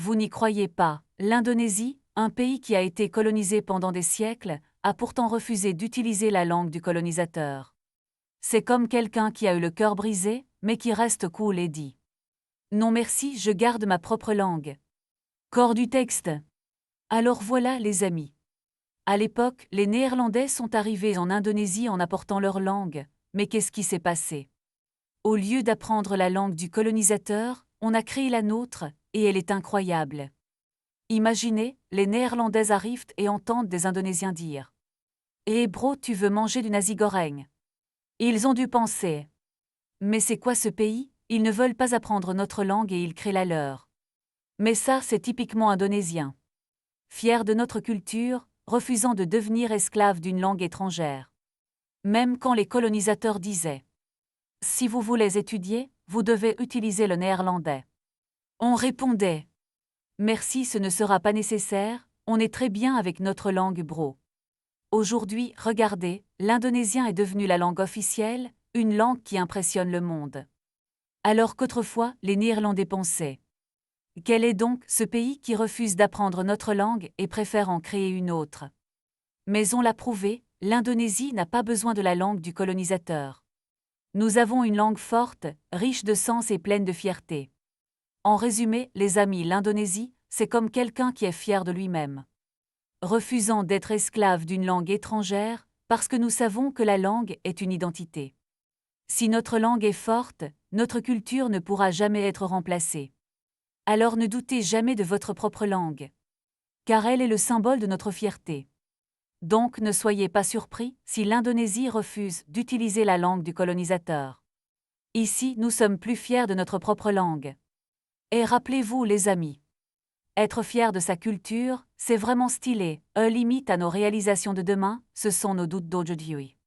Vous n'y croyez pas, l'Indonésie, un pays qui a été colonisé pendant des siècles, a pourtant refusé d'utiliser la langue du colonisateur. C'est comme quelqu'un qui a eu le cœur brisé, mais qui reste cool et dit « Non merci, je garde ma propre langue ». Corps du texte. Alors voilà les amis. À l'époque, les Néerlandais sont arrivés en Indonésie en apportant leur langue, mais qu'est-ce qui s'est passé? Au lieu d'apprendre la langue du colonisateur, on a créé la nôtre, et elle est incroyable. Imaginez, les Néerlandais arrivent et entendent des Indonésiens dire « Eh bro, tu veux manger du nasi goreng ?» Ils ont dû penser « Mais c'est quoi ce pays? Ils ne veulent pas apprendre notre langue et ils créent la leur. » Mais ça, c'est typiquement indonésien. Fiers de notre culture, refusant de devenir esclaves d'une langue étrangère. Même quand les colonisateurs disaient « Si vous voulez étudier, vous devez utiliser le néerlandais. » On répondait « Merci, ce ne sera pas nécessaire, on est très bien avec notre langue bro. » Aujourd'hui, regardez, l'indonésien est devenu la langue officielle, une langue qui impressionne le monde. Alors qu'autrefois, les Néerlandais pensaient « Quel est donc ce pays qui refuse d'apprendre notre langue et préfère en créer une autre ?» Mais on l'a prouvé, l'Indonésie n'a pas besoin de la langue du colonisateur. Nous avons une langue forte, riche de sens et pleine de fierté. En résumé, les amis, l'Indonésie, c'est comme quelqu'un qui est fier de lui-même. Refusant d'être esclave d'une langue étrangère, parce que nous savons que la langue est une identité. Si notre langue est forte, notre culture ne pourra jamais être remplacée. Alors ne doutez jamais de votre propre langue. Car elle est le symbole de notre fierté. Donc ne soyez pas surpris si l'Indonésie refuse d'utiliser la langue du colonisateur. Ici, nous sommes plus fiers de notre propre langue. Et rappelez-vous les amis. Être fier de sa culture, c'est vraiment stylé, limite à nos réalisations de demain, ce sont nos doutes d'aujourd'hui.